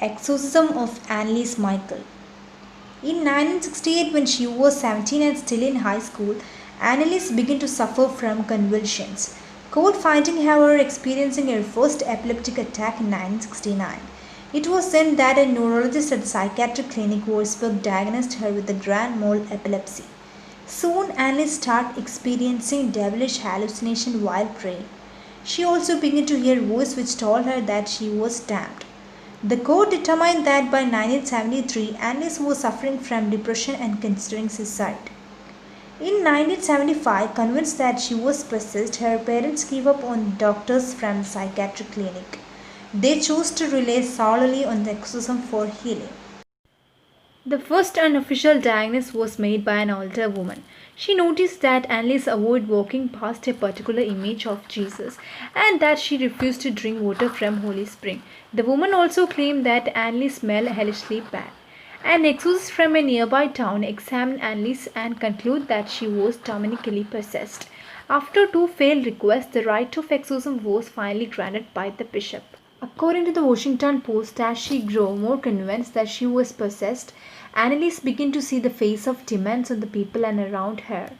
Exorcism of Anneliese Michael. In 1968, when she was 17 and still in high school, Anneliese began to suffer from convulsions. Court finding her experiencing her first epileptic attack in 1969. It was then that a neurologist at the psychiatric clinic Wolfsburg diagnosed her with the grand mal epilepsy. Soon, Anneliese started experiencing devilish hallucination while praying. She also began to hear voices which told her that she was damned. The court determined that by 1973, Anneliese was suffering from depression and considering suicide. In 1975, convinced that she was possessed, her parents gave up on doctors from the psychiatric clinic. They chose to rely solely on the exorcism for healing. The first unofficial diagnosis was made by an older woman. She noticed that Anneliese avoided walking past a particular image of Jesus and that she refused to drink water from Holy Spring. The woman also claimed that Anneliese smelled hellishly bad. An exorcist from a nearby town examined Anneliese and concluded that she was demonically possessed. After two failed requests, the right of exorcism was finally granted by the bishop. According to the Washington Post, as she grew more convinced that she was possessed, Anneliese began to see the face of demons on the people and around her.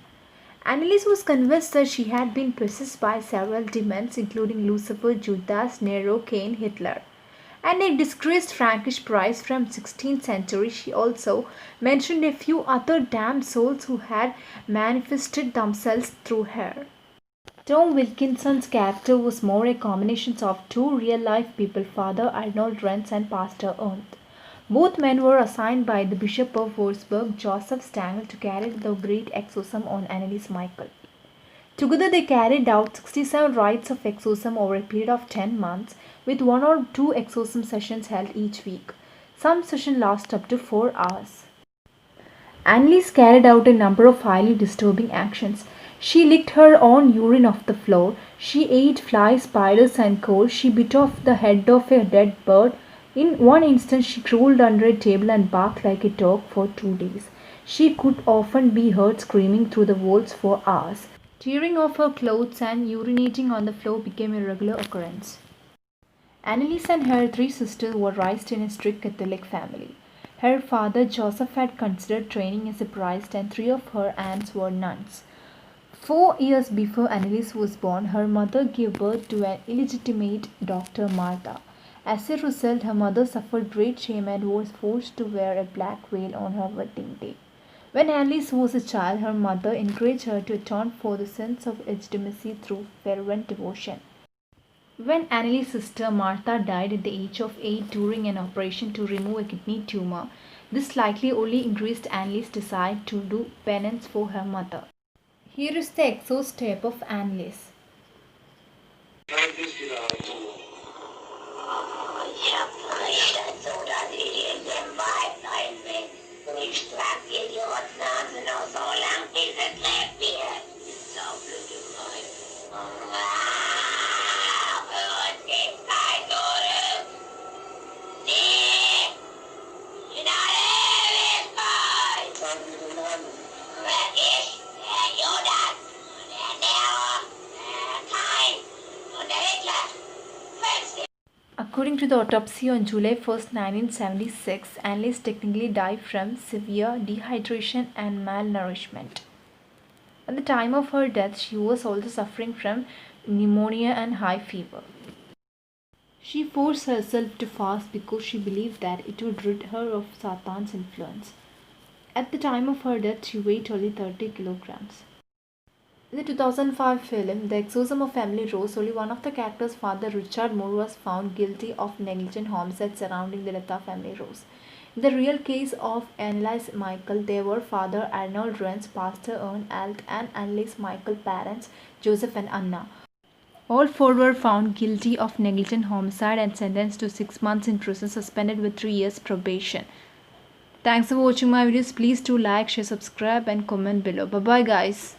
Anneliese was convinced that she had been possessed by several demons, including Lucifer, Judas, Nero, Cain, Hitler, and a disgraced Frankish priest from 16th century. She also mentioned a few other damned souls who had manifested themselves through her. Tom Wilkinson's character was more a combination of two real-life people, Father Arnold Renz and Pastor Ernst. Both men were assigned by the Bishop of Würzburg, Joseph Stangl, to carry the great exorcism on Anneliese Michael. Together they carried out 67 rites of exorcism over a period of 10 months, with 1 or 2 exorcism sessions held each week. Some sessions last up to 4 hours. Anneliese carried out a number of highly disturbing actions. She licked her own urine off the floor. She ate flies, spiders, and coal. She bit off the head of a dead bird. In one instance, she crawled under a table and barked like a dog for 2 days. She could often be heard screaming through the walls for hours. Tearing off her clothes and urinating on the floor became a regular occurrence. Anneliese and her 3 sisters were raised in a strict Catholic family. Her father Joseph had considered training as a priest, and 3 of her aunts were nuns. 4 years before Anneliese was born, her mother gave birth to an illegitimate daughter, Martha. As a result, her mother suffered great shame and was forced to wear a black veil on her wedding day. When Anneliese was a child, her mother encouraged her to atone for the sins of illegitimacy through fervent devotion. When Anneliese's sister Martha died at the age of 8 during an operation to remove a kidney tumor, this likely only increased Anneliese's desire to do penance for her mother. Here is the exorcist tape of Anneliese. Ich hab verrichtet, so dass ich in dem Weib ein bin. Ich trag dir die Rotznase noch so lang, bis es lebt wird. Saublöde Weib. Für uns gibt's kein Tode. Nee, in alle Ewigkeit. Wer ich, der Judas, der Nero, der Kain und der Hitler. According to the autopsy on July 1, 1976, Anneliese technically died from severe dehydration and malnourishment. At the time of her death, she was also suffering from pneumonia and high fever. She forced herself to fast because she believed that it would rid her of Satan's influence. At the time of her death, she weighed only 30 kilograms. In the 2005 film The Exorcism of Emily Rose, only one of the characters, Father Richard Moore, was found guilty of negligent homicide surrounding the death of Emily Rose. In the real case of Anneliese Michael, there were Father Arnold Renz, Pastor Ernst Alt, and Anneliese Michael parents, Joseph and Anna. All 4 were found guilty of negligent homicide and sentenced to 6 months in prison, suspended with 3 years probation. Thanks for watching my videos. Please do like, share, subscribe and comment below. Bye bye guys.